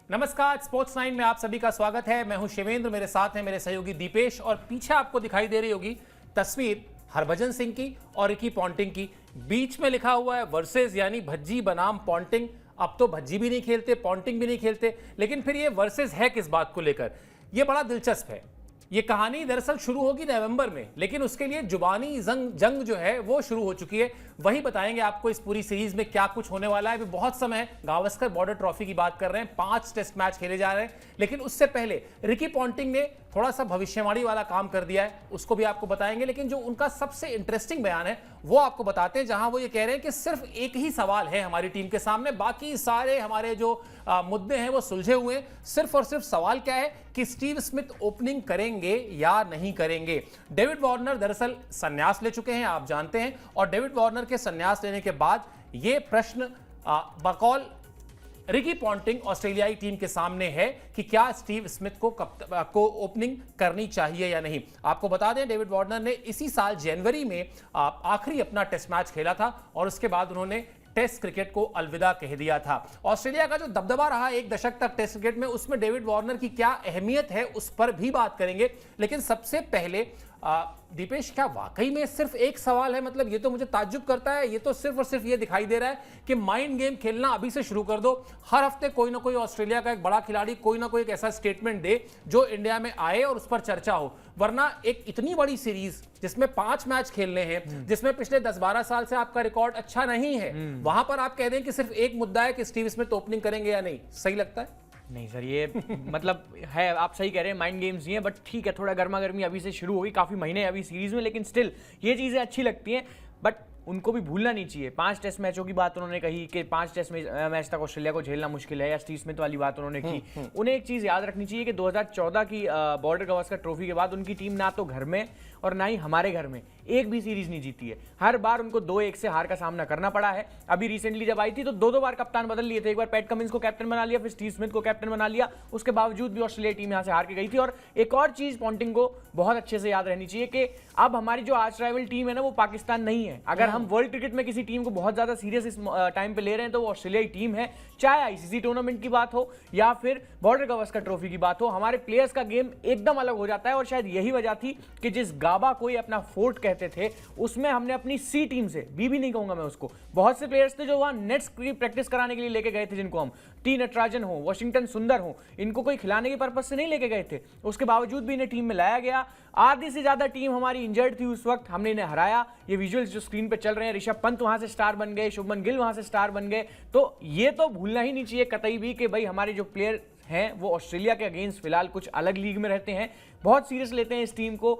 नमस्कार, स्पोर्ट्स 9 में आप सभी का स्वागत है। मैं हूं शिवेंद्र, मेरे साथ हैं मेरे सहयोगी दीपेश और पीछे आपको दिखाई दे रही होगी तस्वीर हरभजन सिंह की और रिकी पॉन्टिंग की। बीच में लिखा हुआ है वर्सेस, यानी भज्जी बनाम पॉन्टिंग। अब तो भज्जी भी नहीं खेलते, पॉन्टिंग भी नहीं खेलते, लेकिन फिर ये वर्सेस है किस बात को लेकर, ये बड़ा दिलचस्प है। ये कहानी दरअसल शुरू होगी नवंबर में, लेकिन उसके लिए जुबानी जंग जो है वो शुरू हो चुकी है। वही बताएंगे आपको इस पूरी सीरीज में क्या कुछ होने वाला है। अभी बहुत समय है, गावस्कर बॉर्डर ट्रॉफी की बात कर रहे हैं, 5 टेस्ट मैच खेले जा रहे हैं, लेकिन उससे पहले रिकी पॉन्टिंग ने थोड़ा सा भविष्यवाणी वाला काम कर दिया है, उसको भी आपको बताएंगे। लेकिन जो उनका सबसे इंटरेस्टिंग बयान है वो आपको बताते हैं, जहां वो ये कह रहे हैं कि सिर्फ एक ही सवाल है हमारी टीम के सामने, बाकी सारे हमारे जो मुद्दे हैं वो सुलझे हुए हैं। सिर्फ और सिर्फ सवाल क्या है कि स्टीव स्मिथ ओपनिंग करेंगे या नहीं करेंगे। डेविड वार्नर दरअसल संन्यास ले चुके हैं, आप जानते हैं, और डेविड वार्नर के संन्यास लेने के बाद ये प्रश्न बकौल रिकी पॉन्टिंग ऑस्ट्रेलियाई टीम के सामने है कि क्या स्टीव स्मिथ को ओपनिंग करनी चाहिए या नहीं। आपको बता दें, डेविड वार्नर ने इसी साल जनवरी में आखिरी अपना टेस्ट मैच खेला था और उसके बाद उन्होंने टेस्ट क्रिकेट को अलविदा कह दिया था। ऑस्ट्रेलिया का जो दबदबा रहा एक दशक तक टेस्ट क्रिकेट में, उसमें डेविड वार्नर की क्या अहमियत है उस पर भी बात करेंगे। लेकिन सबसे पहले दीपेश, क्या वाकई में सिर्फ एक सवाल है? मतलब ये तो मुझे ताज्जुब करता है। ये तो सिर्फ और सिर्फ ये दिखाई दे रहा है कि माइंड गेम खेलना अभी से शुरू कर दो। हर हफ्ते कोई ना कोई ऑस्ट्रेलिया का एक बड़ा खिलाड़ी कोई ना कोई एक ऐसा स्टेटमेंट दे जो इंडिया में आए और उस पर चर्चा हो। वरना एक इतनी बड़ी सीरीज जिसमें 5 मैच खेलने हैं, जिसमें पिछले 10-12 साल से आपका रिकॉर्ड अच्छा नहीं है, वहां पर आप कह दें कि सिर्फ एक मुद्दा है कि स्टीव स्मिथ ओपनिंग करेंगे या नहीं, सही लगता है? नहीं सर, ये मतलब है, आप सही कह रहे हैं, माइंड गेम्स ही हैं, बट ठीक है, थोड़ा गर्मा गर्मी अभी से शुरू होगी, काफ़ी महीने अभी सीरीज में, लेकिन स्टिल ये चीज़ें अच्छी लगती हैं। बट उनको भी भूलना नहीं चाहिए। 5 टेस्ट मैचों की बात उन्होंने कही कि 5 टेस्ट मैच तक ऑस्ट्रेलिया को झेलना मुश्किल है, या स्टीव स्मिथ वाली बात उन्होंने की। उन्हें एक चीज़ याद रखनी चाहिए कि 2014 की बॉर्डर गावस्कर ट्रॉफी के बाद उनकी टीम ना तो घर में और ना ही हमारे घर में एक भी सीरीज नहीं जीती है। हर बार उनको 2-1 से हार का सामना करना पड़ा है। अभी रिसेंटली जब आई थी तो 2-2 बार कप्तान बदल लिए थे। एक बार पैट कमिंस को कैप्टन बना लिया, फिर स्टीव स्मिथ को कैप्टन बना लिया। उसके बावजूद भी ऑस्ट्रेलिया टीम यहां से हार के गई थी। और एक और चीज पॉन्टिंग को बहुत अच्छे से याद रहनी चाहिए कि अब हमारी जो आर्च राइवल टीम है ना, वो पाकिस्तान नहीं है। अगर हम वर्ल्ड क्रिकेट में किसी टीम को बहुत ज्यादा सीरियस इस टाइम पे ले रहे हैं तो वो ऑस्ट्रेलियाई टीम है। चाहे आईसीसी टूर्नामेंट की बात हो या फिर बॉर्डर गावस्कर ट्रॉफी की बात हो, हमारे प्लेयर्स का गेम एकदम अलग हो जाता है। और शायद यही वजह थी कि जिस गाबा को ये अपना फोर्ट कहते थे, उसमें हमने अपनी सी टीम से, बी भी नहीं कहूंगा मैं उसको, बहुत से प्लेयर्स थे जो वहां नेट्स की प्रैक्टिस कराने के लिए लेके गए थे, जिनको हम टी नटराजन हो, वॉशिंगटन सुंदर हो, इनको कोई खिलाने के पर्पज से नहीं लेके गए थे। उसके बावजूद भी इन्हें टीम में लाया गया। आधी से ज्यादा टीम हमारी इंजर्ड थी उस वक्त, हमने इन्हें हराया। ये विजुअल्स जो स्क्रीन पे चल रहे हैं, ऋषभ पंत वहां से स्टार बन गए, शुभमन गिल वहां से स्टार बन गए। तो ये तो भूलना ही नहीं चाहिए कतई भी कि भाई हमारे जो प्लेयर हैं वो ऑस्ट्रेलिया के अगेंस्ट फिलहाल कुछ अलग लीग में रहते हैं, बहुत सीरियस लेते हैं इस टीम को।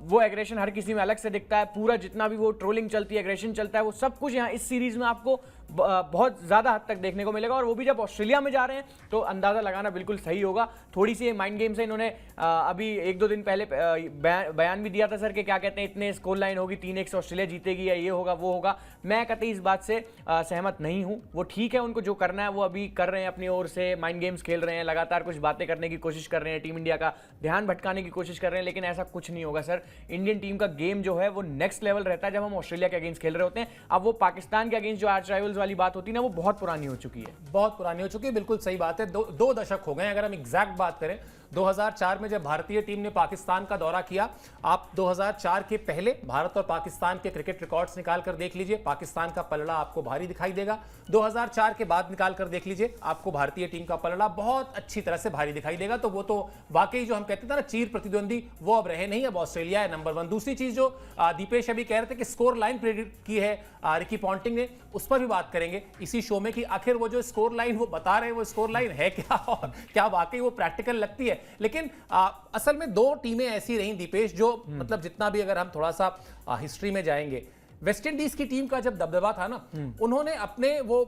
वो एग्रेशन हर किसी में अलग से दिखता है। पूरा जितना भी वो ट्रोलिंग चलती है, एग्रेशन चलता है, वो सब कुछ यहाँ इस सीरीज में आपको बहुत ज्यादा हद तक देखने को मिलेगा। और वो भी जब ऑस्ट्रेलिया में जा रहे हैं तो अंदाजा लगाना बिल्कुल सही होगा। थोड़ी सी माइंड गेम से इन्होंने अभी 1-2 दिन पहले बयान भी दिया था सर कि क्या कहते हैं, इतने स्कोर लाइन होगी, 3-1 से ऑस्ट्रेलिया जीतेगी या ये होगा वो होगा। मैं कतई इस बात से सहमत नहीं हूं। वो ठीक है, उनको जो करना है वो अभी कर रहे हैं, अपनी ओर से माइंड गेम्स खेल रहे हैं, लगातार कुछ बातें करने की कोशिश कर रहे हैं, टीम इंडिया का ध्यान भटकाने की कोशिश कर रहे हैं, लेकिन ऐसा कुछ नहीं होगा सर। इंडियन टीम का गेम जो है वो नेक्स्ट लेवल रहता है जब हम ऑस्ट्रेलिया के अगेंस्ट खेल रहे होते हैं। अब वो पाकिस्तान के अगेंस्ट जो आर्च राइवल्स वाली बात होती है ना, वो बहुत पुरानी हो चुकी है, बहुत पुरानी हो चुकी है। बिल्कुल सही बात है। दो दशक हो गए। अगर हम एग्जैक्ट बात करें, 2004 में जब भारतीय टीम ने पाकिस्तान का दौरा किया, आप 2004 के पहले भारत और पाकिस्तान के क्रिकेट रिकॉर्ड्स निकाल कर देख लीजिए, पाकिस्तान का पलड़ा आपको भारी दिखाई देगा। 2004 के बाद निकाल कर देख लीजिए, आपको भारतीय टीम का पलड़ा बहुत अच्छी तरह से भारी दिखाई देगा। तो वो तो वाकई जो हम कहते थे ना चीर प्रतिद्वंदी, वो अब रहे नहीं, अब ऑस्ट्रेलिया है नंबर 1। दूसरी चीज जो दीपेश अभी कह रहे थे कि स्कोर लाइन प्रेडिक्ट की है रिकी पॉन्टिंग ने, उस पर भी बात करेंगे इसी शो में कि आखिर वो जो स्कोर लाइन वो बता रहे हैं वो स्कोर लाइन है क्या, और क्या वाकई वो प्रैक्टिकल लगती है। लेकिन असल में 2 टीमें ऐसी रही दीपेश जो मतलब जितना भी अगर हम थोड़ा सा हिस्ट्री में जाएंगे, वेस्ट इंडीज की टीम का जब दबदबा था ना, उन्होंने अपने वो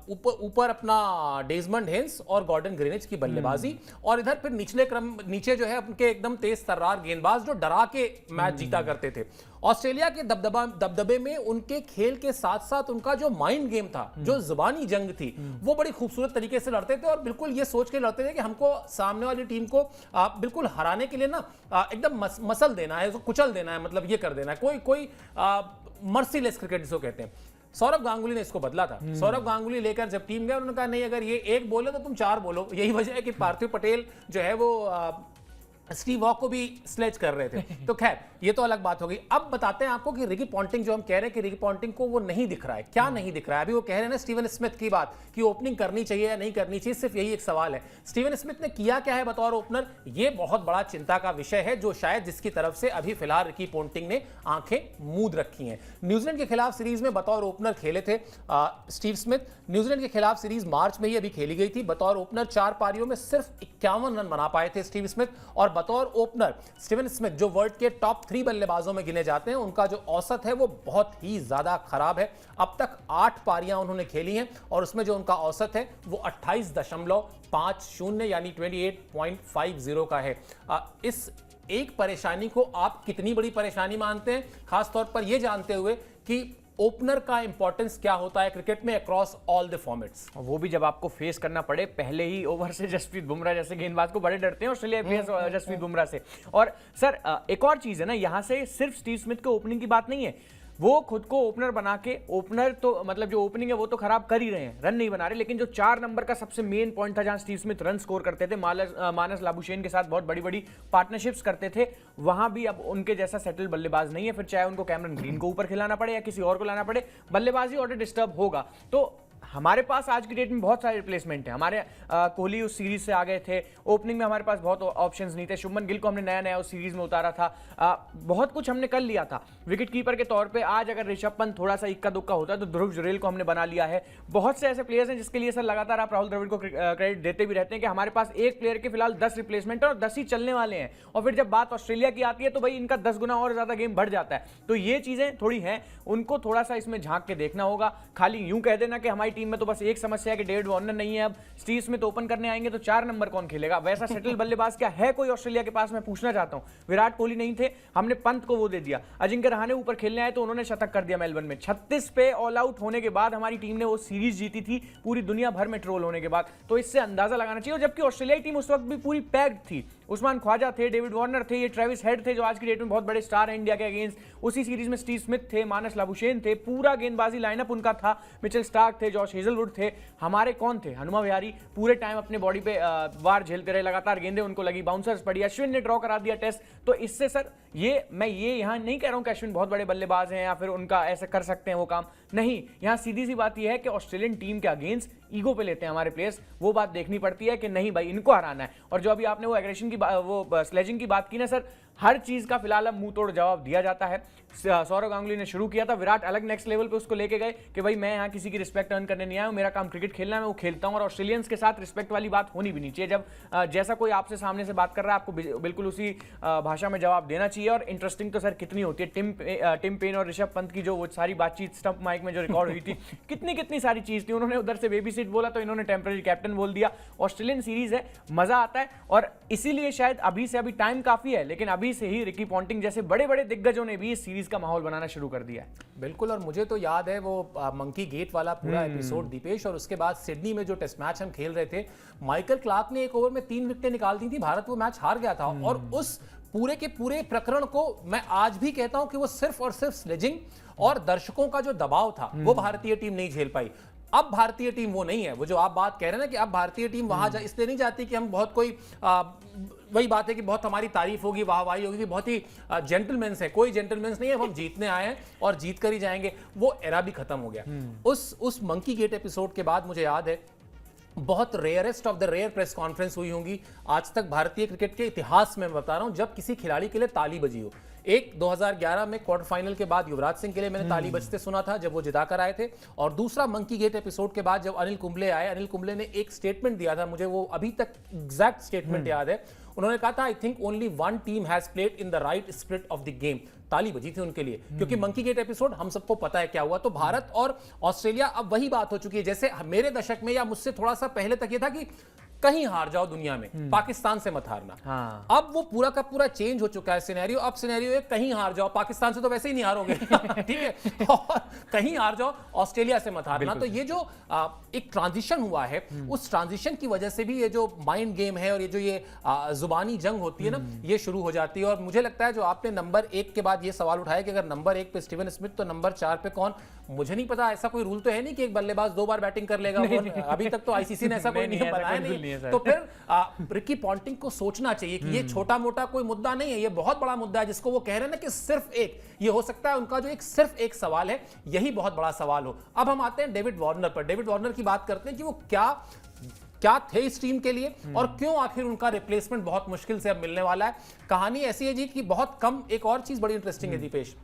ऊपर अपना डेजमंड हेंस और गॉर्डन ग्रीनिच की बल्लेबाजी, और इधर फिर नीचे जो है उनके एकदम तेज तर्रार गेंदबाज जो डरा के मैच जीता करते थे। ऑस्ट्रेलिया के दबदबे में उनके खेल के साथ साथ उनका जो माइंड गेम था, जो जुबानी जंग थी, वो बड़ी खूबसूरत तरीके से लड़ते थे। और बिल्कुल ये सोच के लड़ते थे कि हमको सामने वाली टीम को बिल्कुल हराने के लिए ना एकदम मसल देना है, कुचल देना है, मतलब ये कर देना है, कोई मर्सीलेस क्रिकेट जिसको कहते हैं। सौरव गांगुली ने इसको बदला था। सौरव गांगुली लेकर जब टीम गए, उन्होंने कहा नहीं, अगर ये एक बोले तो तुम 4 बोलो। यही वजह है कि पार्थिव पटेल जो है वो स्टीव वॉक को भी स्लेज कर रहे थे। तो खैर ये तो अलग बात हो गई। अब बताते हैं आपको कि रिकी पॉन्टिंग, जो हम कह रहे हैं कि रिकी पॉन्टिंग को वो नहीं दिख रहा है, क्या नहीं दिख रहा है। अभी वो कह रहे हैं ना स्टीवन स्मिथ की बात कि ओपनिंग करनी चाहिए या नहीं करनी चाहिए, सिर्फ यही एक सवाल है। स्टीवन स्मिथ ने किया क्या है बतौर ओपनर, ये बहुत बड़ा चिंता का विषय है, जो शायद जिसकी तरफ से अभी फिलहाल रिकी पॉन्टिंग ने आंखें मूंद रखी हैं। न्यूजीलैंड के खिलाफ सीरीज में बतौर ओपनर खेले थे स्टीव स्मिथ। न्यूजीलैंड के खिलाफ सीरीज मार्च में ही अभी खेली गई थी। बतौर ओपनर 4 पारियों में सिर्फ 51 रन बना पाए थे स्टीव स्मिथ। और बतौर ओपनर स्टीवन स्मिथ, जो वर्ल्ड के टॉप 3 बल्लेबाजों में गिने जाते हैं, उनका जो औसत है वो बहुत ही ज्यादा खराब है। अब तक 8 पारियां उन्होंने खेली हैं और उसमें जो उनका औसत है वो 28.50 यानी 28.50 का है। इस एक परेशानी को आप कितनी बड़ी परेशानी मानते हैं, खासतौर पर यह जानते हुए कि ओपनर का इंपॉर्टेंस क्या होता है क्रिकेट में अक्रॉस ऑल द फॉर्मेट्स? वो भी जब आपको फेस करना पड़े पहले ही ओवर से जसप्रीत बुमराह जैसे गेंदबाज को बड़े डरते हैं ऑस्ट्रेलिया प्लेयर्स जसप्रीत बुमराह से। और सर एक और चीज है ना, यहां से सिर्फ स्टीव स्मिथ के ओपनिंग की बात नहीं है, वो खुद को ओपनर बना के, ओपनर तो मतलब जो ओपनिंग है वो तो खराब कर ही रहे हैं, रन नहीं बना रहे, लेकिन जो 4 नंबर का सबसे मेन पॉइंट था जहां स्टीव स्मिथ रन स्कोर करते थे, मानस लाबुशेन के साथ बहुत बड़ी बड़ी पार्टनरशिप्स करते थे, वहां भी अब उनके जैसा सेटल बल्लेबाज नहीं है। फिर चाहे उनको कैमरन ग्रीन को ऊपर खिलाना पड़े या किसी और को लाना पड़े, बल्लेबाजी ऑर्डर डिस्टर्ब होगा। तो हमारे पास आज की डेट में बहुत सारे रिप्लेसमेंट हैं। हमारे कोहली उस सीरीज से आ गए थे, ओपनिंग में हमारे पास बहुत ऑप्शंस नहीं थे। शुभमन गिल को हमने नया नया उस सीरीज में उतारा था, बहुत कुछ हमने कर लिया था। विकेट कीपर के तौर पे आज अगर ऋषभ पंत थोड़ा सा इक्का दुक्का होता है तो ध्रुव जुरेल को हमने बना लिया है। बहुत से ऐसे प्लेयर्स हैं जिसके लिए सर लगातार आप राहुल द्रविड़ को क्रेडिट देते भी रहते हैं कि हमारे पास एक प्लेयर के फिलहाल 10 रिप्लेसमेंट और 10 ही चलने वाले हैं। और फिर जब बात ऑस्ट्रेलिया की आती है तो भाई इनका 10 गुना और ज्यादा गेम बढ़ जाता है। तो ये चीजें थोड़ी हैं, उनको थोड़ा सा इसमें झांक के देखना होगा। खाली यूं कह देना कि हमारी टीम में तो बस एक समस्या है कि डेविड वार्नर नहीं है, अब स्टीव स्मिथ ओपन करने आएंगे तो 4 नंबर कौन खेलेगा, वैसा सेटल बल्लेबाज क्या है कोई ऑस्ट्रेलिया के पास? मैं पूछना चाहता हूं। विराट कोहली नहीं थे, हमने पंत को वो दे दिया, अजिंक्य रहाणे ऊपर खेलने आए तो उन्होंने शतक कर दिया मेलबर्न में। 36 पे ऑल आउट होने के बाद हमारी टीम ने वो सीरीज जीती थी, पूरी दुनिया भर में ट्रोल होने के बाद। तो इससे अंदाजा लगाना चाहिए। और जबकि ऑस्ट्रेलियाई टीम उस वक्त भी पूरी पैक्ड थी, उस्मान ख्वाजा थे, डेविड वार्नर थे, ये ट्रेविस हेड थे जो आज की डेट में बहुत बड़े स्टार हैं इंडिया के अगेंस्ट। उसी सीरीज में स्टीव स्मिथ थे, मानस लाबुशेन थे, पूरा गेंदबाजी लाइनअप उनका था, मिचेल स्टार्क थे, जॉश हेजलवुड थे। हमारे कौन थे? हनुमा विहारी पूरे टाइम अपने बॉडी पे वार झेलते रहे, लगातार गेंदें उनको लगी, बाउंसर्स पड़ी, अश्विन ने ड्रॉ करा दिया टेस्ट। तो इससे सर मैं ये यहां नहीं कह रहा हूं कि अश्विन बहुत बड़े बल्लेबाज हैं या फिर उनका ऐसे कर सकते हैं वो काम, नहीं। यहां सीधी सी बात यह है कि ऑस्ट्रेलियन टीम के अगेंस्ट ईगो पे लेते हैं हमारे प्लेयर्स, वो बात देखनी पड़ती है कि नहीं भाई इनको हराना है। और जो अभी आपने वो एग्रेशन की वो स्लेजिंग की बात की ना सर, हर चीज का फिलहाल अब मुंह तोड़ जवाब दिया जाता है। सौरव गांगुली ने शुरू किया था, विराट अलग नेक्स्ट लेवल पे उसको लेके गए कि भाई मैं यहाँ किसी की रिस्पेक्ट अर्न करने नहीं आया हूं, मेरा काम क्रिकेट खेलना है, मैं वो खेलता हूं। और ऑस्ट्रेलियंस के साथ रिस्पेक्ट वाली बात होनी भी नहीं चाहिए। जब जैसा कोई आपसे सामने से बात कर रहा है आपको बिल्कुल उसी भाषा में जवाब देना चाहिए। और इंटरेस्टिंग तो सर कितनी होती है, टिम पेन और ऋषभ पंत की जो वो सारी बातचीत स्टंप माइक में जो रिकॉर्ड हुई थी, कितनी सारी चीज थी। उन्होंने उधर से बेबी सीट बोला तो इन्होंने टेम्पररी कैप्टन बोल दिया। ऑस्ट्रेलियन सीरीज है, मजा आता है। और इसीलिए शायद अभी टाइम काफी है, लेकिन अभी से ही रिकी पॉन्टिंग जैसे बड़े बड़े दिग्गजों ने भी इस सीरीज का माहौल बनाना शुरू कर दिया है। बिल्कुल। और मुझे तो याद है वो मंकी गेट वाला पूरा एपिसोड दीपेश, और उसके बाद सिडनी में जो टेस्ट मैच हम खेल रहे थे, माइकल क्लार्क ने एक ओवर में 3 विकेटें निकाल दी थी, भारत वो मैच हार गया था। और उस पूरे के पूरे प्रकरण को मैं आज भी कहता हूं कि वो सिर्फ और सिर्फ स्लेजिंग और दर्शकों का जो दबाव था वो भारतीय टीम नहीं झेल पाई। अब भारतीय टीम वो नहीं है, वो जो आप बात कह रहे हैं ना कि अब भारतीय टीम वहां इसलिए नहीं जाती कि हम बहुत कोई वही बात है कि बहुत हमारी तारीफ होगी, वाहवाही होगी कि बहुत ही जेंटलमैन्स है। कोई जेंटलमैन्स नहीं है, हम जीतने आए हैं और जीत कर ही जाएंगे। वो एरा भी खत्म हो गया। उस मंकी गेट एपिसोड के बाद मुझे याद है बहुत rarest of the rare press conference हुई होंगी आज तक भारतीय क्रिकेट के इतिहास में, मैं बता रहा हूं, जब किसी खिलाड़ी के लिए ताली बजी हो। एक 2011 में क्वार्टर फाइनल के बाद युवराज सिंह के लिए मैंने ताली बजते सुना था जब वो जिताकर आए थे। और दूसरा मंकी गेट एपिसोड के बाद जब अनिल कुंबले आए, अनिल कुंबले ने एक स्टेटमेंट दिया था, मुझे वो अभी तक एग्जैक्ट स्टेटमेंट याद है। उन्होंने कहा था, I think only one team has played in the right spirit of the game. ताली बजी थी उनके लिए, क्योंकि मंकी गेट एपिसोड हम सबको पता है क्या हुआ। तो भारत और ऑस्ट्रेलिया अब वही बात हो चुकी है जैसे मेरे दशक में या मुझसे थोड़ा सा पहले तक ये था कि कहीं हार जाओ दुनिया में, पाकिस्तान से मत हारना। हाँ। अब वो पूरा का पूरा चेंज हो चुका है सिनेरियो। अब सिनेरियो है कहीं हार जाओ, पाकिस्तान से तो वैसे ही नहीं हारोगे ठीक है, और कहीं हार जाओ ऑस्ट्रेलिया से मत हारना। तो ये जो एक ट्रांजिशन हुआ है, उस ट्रांजिशन की वजह से भी ये जो माइंड गेम है और ये जो ये जुबानी जंग होती है ना, ये शुरू हो जाती है। और मुझे लगता है जो आपने नंबर 1 के बाद ये सवाल उठाया कि अगर नंबर 1 पे स्टीवन स्मिथ तो नंबर 4 पे कौन, मुझे नहीं पता। ऐसा कोई रूल तो है नहीं कि एक बल्लेबाज 2 बार बैटिंग कर लेगा। अभी तक तो आईसीसी ने ऐसा कोई नियम बनाया नहीं। तो फिर रिकी पॉन्टिंग को सोचना चाहिए कि ये छोटा मोटा कोई मुद्दा नहीं है, ये बहुत बड़ा मुद्दा है जिसको वो कह रहे हैं ना कि सिर्फ एक, ये हो सकता है उनका जो एक सिर्फ एक सवाल है यही बहुत बड़ा सवाल हो। अब हम आते हैं डेविड वार्नर पर। डेविड वार्नर की बात करते हैं कि वो क्या थे इस टीम के लिए और क्यों आखिर उनका रिप्लेसमेंट बहुत मुश्किल से अब मिलने वाला है। कहानी ऐसी है जी कि बहुत कम, एक और चीज बड़ी इंटरेस्टिंग है दीपेश,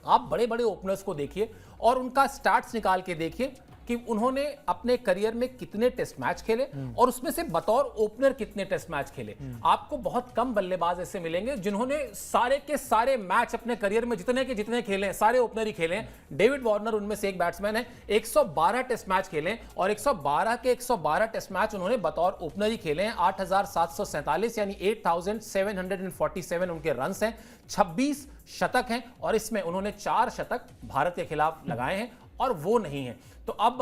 आप बड़े बड़े ओपनर्स को देखिए और उनका स्टार्ट्स निकाल के देखिए कि उन्होंने अपने करियर में कितने टेस्ट मैच खेले और उसमें से बतौर ओपनर कितने टेस्ट मैच खेले। आपको बहुत कम बल्लेबाज ऐसे मिलेंगे जिन्होंने सारे के सारे मैच अपने करियर में जितने के जितने खेले हैं सारे ओपनर ही खेले हैं। डेविड वार्नर उनमें से एक बैट्समैन है, 112 टेस्ट मैच खेले और 112 के 112 टेस्ट मैच उन्होंने बतौर ओपनर ही खेले हैं। 8,747 यानी 8,747 उनके रन्स हैं, 26 शतक हैं और इसमें उन्होंने 4 शतक भारत के खिलाफ लगाए हैं और वो नहीं है। तो अब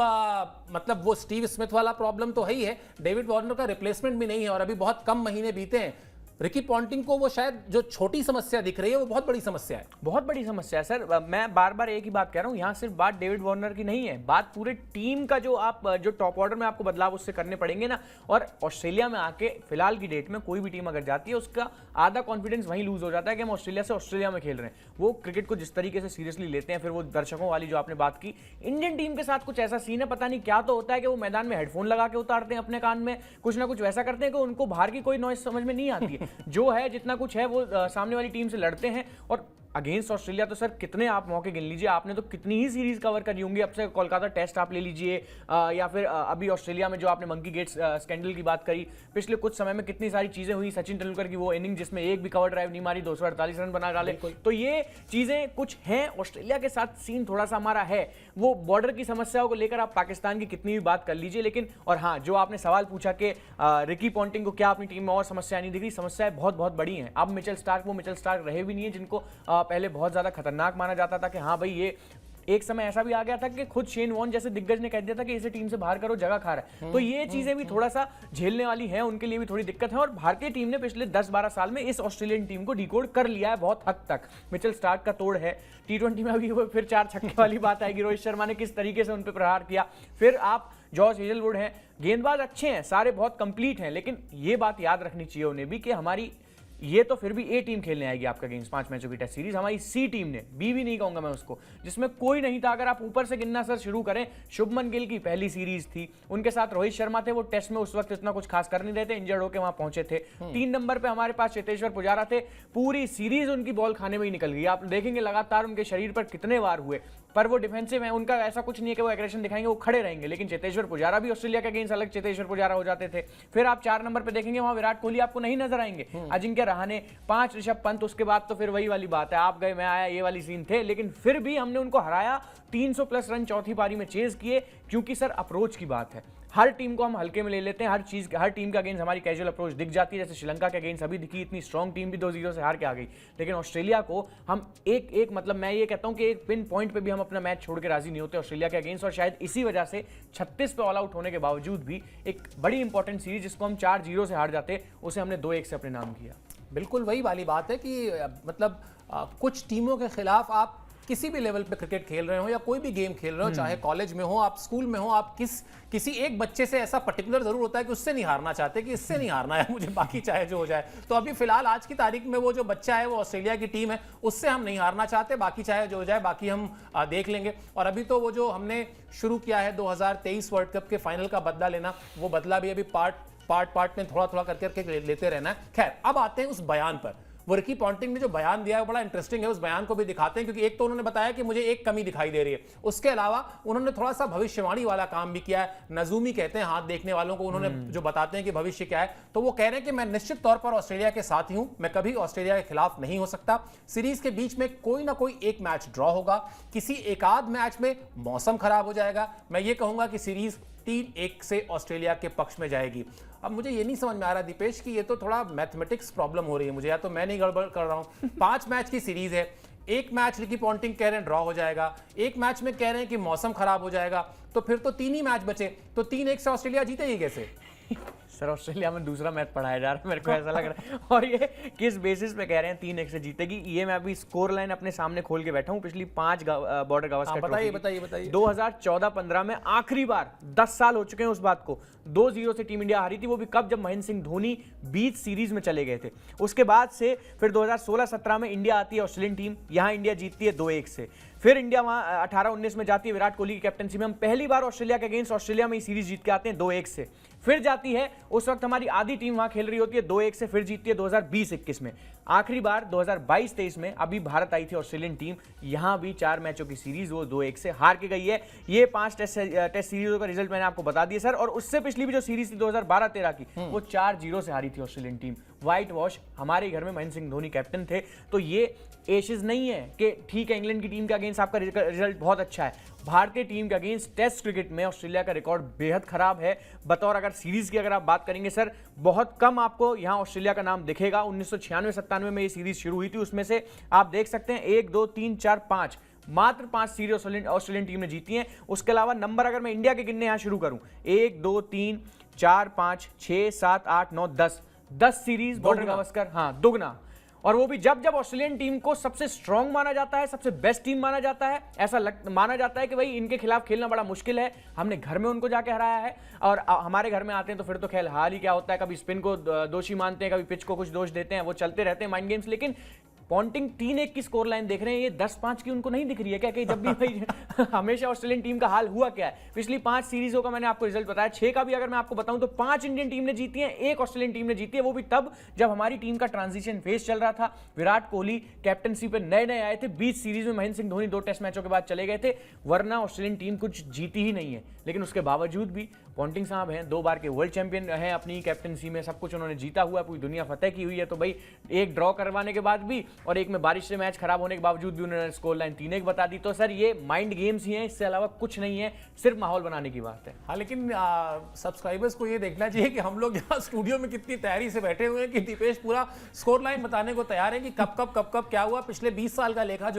मतलब वो स्टीव स्मिथ वाला प्रॉब्लम तो है ही है, डेविड वार्नर का रिप्लेसमेंट भी नहीं है और अभी बहुत कम महीने बीते हैं। रिकी पॉन्टिंग को वो शायद जो छोटी समस्या दिख रही है वो बहुत बड़ी समस्या है। बहुत बड़ी समस्या है सर। मैं बार बार एक ही बात कह रहा हूँ, यहाँ सिर्फ बात डेविड वार्नर की नहीं है, बात पूरे टीम का जो टॉप ऑर्डर में आपको बदलाव उससे करने पड़ेंगे ना। और ऑस्ट्रेलिया में आके फिलहाल की डेट में कोई भी टीम अगर जाती है उसका आधा कॉन्फिडेंस वहीं लूज हो जाता है कि हम ऑस्ट्रेलिया से ऑस्ट्रेलिया में खेल रहे हैं। वो क्रिकेट को जिस तरीके से सीरियसली लेते हैं, फिर वो दर्शकों वाली जो आपने बात की, इंडियन टीम के साथ कुछ ऐसा सीन है, पता नहीं क्या तो होता है कि वो मैदान में हेडफोन लगा के उतारते हैं अपने कान में, कुछ ना कुछ वैसा करते हैं कि उनको बाहर की कोई नॉइज समझ में नहीं आती है। जो है जितना कुछ है वो सामने वाली टीम से लड़ते हैं। और अगेंस्ट ऑस्ट्रेलिया तो सर कितने आप मौके गिन लीजिए, आपने तो कितनी ही सीरीज कवर करी होंगी। अब से कोलकाता टेस्ट आप ले लीजिए या फिर अभी ऑस्ट्रेलिया में जो आपने मंकी गेट्स स्कैंडल की बात करी, पिछले कुछ समय में कितनी सारी चीजें हुई। सचिन तेंदुलकर की वो इनिंग जिसमें एक भी कवर ड्राइव नहीं मारी, 248 रन बना डाले। तो ये चीजें कुछ हैं। ऑस्ट्रेलिया के साथ सीन थोड़ा सा हमारा है, वो बॉर्डर की समस्याओं को लेकर आप पाकिस्तान की कितनी भी बात कर लीजिए। लेकिन और हाँ, जो आपने सवाल पूछा कि रिकी पॉन्टिंग को क्या अपनी टीम में और समस्या नहीं दिख रही, समस्याएं बहुत बहुत बड़ी हैं। अब मिचेल स्टार्क वो मिचेल स्टार्क रहे भी नहीं है जिनको पहले बहुत ज्यादा खतरनाक माना जाता था कि हाँ भाई, ये एक समय ऐसा भी आ गया था कि खुद शेन वॉर्न जैसे दिग्गज ने कह दिया था कि इसे टीम से बाहर करो, जगह खा रहा है। तो ये चीजें भी थोड़ा सा झेलने वाली हैं, उनके लिए भी थोड़ी दिक्कत है। और भारतीय टीम ने पिछले 10-12 साल में इस ऑस्ट्रेलियन टीम को डिकोड कर लिया है बहुत हद तक। मिचेल स्टार्क का तोड़ है, T20 में अभी वो फिर 4 छक्के वाली बात आएगी, रोहित शर्मा ने किस तरीके से उन पर प्रहार किया। फिर आप जॉर्ज हेजलवुड हैं, गेंदबाज अच्छे हैं, सारे बहुत कंप्लीट हैं, लेकिन ये बात याद रखनी चाहिए उन्हें भी कि हमारी ये तो फिर भी ए टीम खेलने आएगी आपका गेम्स 5 मैचों की टेस्ट सीरीज, हमारी सी टीम ने, बी भी नहीं कहूंगा मैं उसको, जिसमें कोई नहीं था। अगर आप ऊपर से गिनना सर शुरू करें, शुभमन गिल की पहली सीरीज थी, उनके साथ रोहित शर्मा थे, वो टेस्ट में उस वक्त इतना कुछ खास कर नहीं रहे थे, इंजर्ड होकर वहां पहुंचे थे। 3 नंबर पे हमारे पास चेतेश्वर पुजारा थे, पूरी सीरीज उनकी बॉल खाने में ही निकल गई। आप देखेंगे लगातार उनके शरीर पर कितने वार हुए, पर वो डिफेंसिव है, उनका ऐसा कुछ नहीं है कि वो एग्रेशन दिखाएंगे, वो खड़े रहेंगे। लेकिन चेतेश्वर पुजारा भी ऑस्ट्रेलिया के अगेंस्ट अलग चेतेश्वर पुजारा हो जाते थे। फिर आप 4 नंबर पे देखेंगे, वहां विराट कोहली आपको नहीं नजर आएंगे, अजिंक्य रहाणे, 5 ऋषभ पंत, उसके बाद तो फिर वही वाली बात है, आप गए मैं आया, ये वाली सीन थे। लेकिन फिर भी हमने उनको हराया, 300 प्लस रन चौथी पारी में चेज किए, क्योंकि सर अप्रोच की बात है। हर टीम को हम हल्के में ले लेते हैं, हर टीम के अगेंस्ट हमारी कैजुअल अप्रोच दिख जाती है। जैसे श्रीलंका के अगेंस्ट अभी दिखी, इतनी स्ट्रॉन्ग टीम भी 2-0 से हार के आ गई। लेकिन ऑस्ट्रेलिया को हम एक मतलब मैं ये कहता हूं कि एक पिन पॉइंट पे भी हम अपना मैच छोड़ के राजी नहीं होते ऑस्ट्रेलिया के अगेंस्ट। और शायद इसी वजह से 36 पे ऑल आउट होने के बावजूद भी एक बड़ी इंपॉर्टेंट सीरीज जिसको हम 4-0 से हार जाते, उसे हमने 2-1 से अपने नाम किया। बिल्कुल वही वाली बात है कि मतलब कुछ टीमों के खिलाफ आप किसी भी लेवल पे क्रिकेट खेल रहे हो या कोई भी गेम खेल रहे हो, चाहे कॉलेज में हो, आप स्कूल में हो, आप किसी एक बच्चे से ऐसा पर्टिकुलर जरूर होता है कि उससे नहीं हारना चाहते, कि इससे नहीं हारना है मुझे, बाकी चाहे जो हो जाए। तो अभी फिलहाल आज की तारीख में वो जो बच्चा है, वो ऑस्ट्रेलिया की टीम है, उससे हम नहीं हारना चाहते, बाकी चाहे जो हो जाए, बाकी हम देख लेंगे। और अभी तो वो जो हमने शुरू किया है 2023 वर्ल्ड कप के फाइनल का बदला लेना, वो बदला भी अभी पार्ट में थोड़ा करके लेते रहना है। खैर, अब आते हैं उस बयान पर। वो रिकी पॉन्टिंग ने जो बयान दिया है वो बड़ा इंटरेस्टिंग है, उस बयान को भी दिखाते हैं, क्योंकि एक तो उन्होंने बताया कि मुझे एक कमी दिखाई दे रही है, उसके अलावा उन्होंने थोड़ा सा भविष्यवाणी वाला काम भी किया है। नजूमी कहते हैं हाथ देखने वालों को, उन्होंने जो बताते हैं कि भविष्य क्या है, तो वो कह रहे हैं कि मैं निश्चित तौर पर ऑस्ट्रेलिया के साथ ही हूं, मैं कभी ऑस्ट्रेलिया के खिलाफ नहीं हो सकता। सीरीज के बीच में कोई ना कोई एक मैच ड्रॉ होगा, किसी एकाध मैच में मौसम खराब हो जाएगा, मैं ये कहूंगा कि सीरीज 3-1 से ऑस्ट्रेलिया के पक्ष में जाएगी। अब मुझे ये नहीं समझ में आ रहा दीपेश कि ये तो थोड़ा मैथमेटिक्स प्रॉब्लम हो रही है मुझे, या तो मैं नहीं गड़बड़ कर रहा हूँ। 5 मैच की सीरीज है, एक मैच रिकी पॉन्टिंग कह रहे हैं ड्रॉ हो जाएगा, एक मैच में कह रहे हैं कि मौसम खराब हो जाएगा, तो फिर तो 3 ही मैच बचे, तो 3-1 से ऑस्ट्रेलिया जीतेगी कैसे? सर ऑस्ट्रेलिया में दूसरा मैच पढ़ाया जा रहा है, मेरे को ऐसा लग रहा है। और ये किस बेसिस पे कह रहे हैं 3-1 से जीतेगी? ये मैं अभी स्कोर लाइन अपने सामने खोल के बैठा हूँ पिछली 5 बॉर्डर गावस्कर बताइए बताइए बताइए। 2014-15 में आखिरी बार 10 साल हो चुके हैं उस बात को, 2-0 से टीम इंडिया हारी थी, वो भी कब? जब महेंद्र सिंह धोनी बीच सीरीज में चले गए थे। उसके बाद से फिर 2016-17 में इंडिया आती है ऑस्ट्रेलियन टीम, यहाँ इंडिया जीतती है 2-1 से। फिर इंडिया वहां 18-19 में जाती है विराट कोहली की कैप्टनसी में, हम पहली बार ऑस्ट्रेलिया के अगेंस्ट ऑस्ट्रेलिया में ही सीरीज जीत के आते हैं 2-1 से। फिर जाती है, उस वक्त हमारी आधी टीम वहां खेल रही होती है, 2-1 से फिर जीतती है 2020-21 में। आखिरी बार 2022-23 में अभी भारत आई थी ऑस्ट्रेलियन टीम, यहां भी 4 मैचों की सीरीज वो 2-1 से हार के गई है। ये 5 टेस्ट सीरीजों का रिजल्ट मैंने आपको बता दिया सर। और उससे पिछली भी जो सीरीज थी 2012-13 की, वो 4-0 से हारी थी ऑस्ट्रेलियन टीम। व्हाइट वॉश, हमारे घर में महेंद्र सिंह धोनी कैप्टन थे, तो ये एशेज नहीं है कि ठीक है इंग्लैंड की टीम के अगेंस्ट आपका रिजल्ट बहुत अच्छा है। भारतीय टीम के अगेंस्ट टेस्ट क्रिकेट में ऑस्ट्रेलिया का रिकॉर्ड बेहद खराब है। बतौर अगर सीरीज की अगर आप बात करेंगे सर, बहुत कम आपको यहां ऑस्ट्रेलिया का नाम दिखेगा। 1996-97 में ये सीरीज शुरू हुई थी, उसमें से आप देख सकते हैं 1, 2, 3, 4, 5, मात्र 5 सीरीज ऑस्ट्रेलियन टीम ने जीती हैं। उसके अलावा नंबर अगर मैं इंडिया के गिनने यहां शुरू करूं, 1, 2, 3, 4, 5, 6, 7, 8, 9, 10 सीरीज बॉर्डर गावस्कर, हाँ दुगना। और वो भी जब जब ऑस्ट्रेलियन टीम को सबसे स्ट्रांग माना जाता है, सबसे बेस्ट टीम माना जाता है, ऐसा माना जाता है कि भाई इनके खिलाफ खेलना बड़ा मुश्किल है, हमने घर में उनको जाके हराया है। और हमारे घर में आते हैं तो फिर तो खेल हाल ही क्या होता है, कभी स्पिन को दोषी मानते हैं, कभी पिच को कुछ दोष देते हैं, वो चलते रहते हैं माइंड गेम्स। लेकिन पॉन्टिंग 3-1 की स्कोर लाइन देख रहे हैं, ये 10-5 की उनको नहीं दिख रही है क्या? कि जब भी भाई हमेशा ऑस्ट्रेलियन टीम का हाल हुआ क्या है? पिछली 5 सीरीजों का मैंने आपको रिजल्ट बताया, 6 का भी अगर मैं आपको बताऊं तो 5 इंडियन टीम ने जीती है, 1 ऑस्ट्रेलियन टीम ने जीती है, वो भी तब जब हमारी टीम का ट्रांजिशन फेज चल रहा था। विराट कोहली कैप्टनसी पे नए नए आए थे, 20 सीरीज में महेंद्र सिंह धोनी 2 टेस्ट मैचों के बाद चले गए थे, वरना ऑस्ट्रेलियन टीम कुछ जीती ही नहीं है। लेकिन उसके बावजूद भी पॉन्टिंग साहब हैं, 2 बार के वर्ल्ड चैंपियन हैं, अपनी कैप्टनसी में सब कुछ उन्होंने जीता हुआ है, पूरी दुनिया फतेह की हुई है। तो भाई एक ड्रॉ करवाने के बाद भी और एक में बारिश से मैच खराब होने के बावजूद भी उन्होंने स्कोर लाइन 3-1 बता दी। तो सर ये माइंड गेम्स ही हैं, इससे अलावा कुछ नहीं है, सिर्फ माहौल बनाने की बात है। हाँ, लेकिन सब्सक्राइबर्स को ये देखना चाहिए कि हम लोग यहाँ स्टूडियो में कितनी तैयारी से बैठे हुए हैं कि दीपेश पूरा स्कोर लाइन बताने को तैयार है कि कब क्या हुआ। पिछले 20 साल का लेखा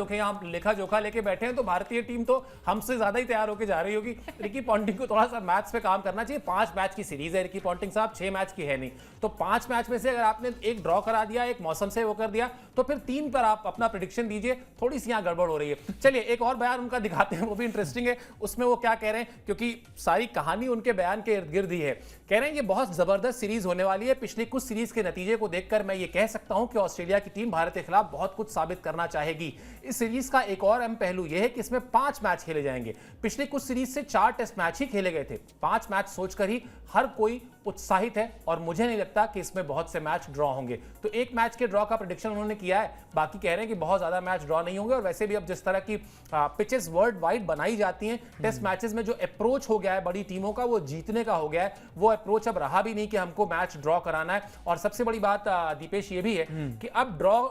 जोखा लेके बैठे हैं, तो भारतीय टीम तो हमसे ज्यादा ही तैयार होकर जा रही होगी। रिकी पॉन्टिंग को थोड़ा सा मैथ्स पे काम करना चाहिए। 5 मैच की सीरीज है रिकी पॉन्टिंग साहब, 6 मैच की है नहीं, तो 5 मैच में से अगर आपने एक ड्रॉ करा दिया, एक मौसम से वो कर दिया, तो फिर 3 पर आप अपना प्रेडिक्शन दीजिए। थोड़ी सी यहाँ गड़बड़ हो रही है। चलिए एक और बयान उनका दिखाते हैं, वो भी इंटरेस्टिंग है। उसमें वो क्या कह रहे हैं, क्योंकि सारी कहानी उनके बयान के इर्द गिर्द ही है। कह रहे हैं ये बहुत जबरदस्त सीरीज होने वाली है। पिछली कुछ सीरीज के नतीजे को देखकर मैं ये कह सकता हूं कि ऑस्ट्रेलिया की टीम भारत के खिलाफ बहुत कुछ साबित करना चाहेगी। इस सीरीज का एक और अहम पहलू यह है कि इसमें 5 मैच खेले जाएंगे। पिछली कुछ सीरीज से 4 टेस्ट मैच ही खेले गए थे। 5 मैच सोचकर ही हर कोई उत्साहित है और मुझे नहीं लगता कि इसमें बहुत से मैच ड्रॉ होंगे। तो एक मैच के ड्रॉ का प्रेडिक्शन उन्होंने किया है, बाकी कह रहे हैं कि बहुत ज्यादा मैच ड्रॉ नहीं होंगे। और वैसे भी अब जिस तरह की पिचेस वर्ल्ड वाइड बनाई जाती हैं, टेस्ट मैचेस में जो अप्रोच हो गया है बड़ी टीमों का, वो जीतने का हो गया है। वो अप्रोच अब रहा भी नहीं कि हमको मैच ड्रॉ कराना है। और सबसे बड़ी बात दीपेश ये भी है कि अब ड्रॉ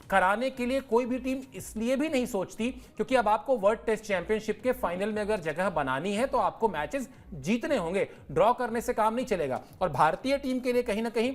कराने के लिए कोई भी टीम इसलिए भी नहीं सोचती क्योंकि अब आपको वर्ल्ड टेस्ट चैंपियनशिप के फाइनल में अगर जगह बनानी है तो आपको मैचेस जीतने होंगे, ड्रॉ करने से काम नहीं चलेगा। और भारतीय टीम के लिए कहीं ना कहीं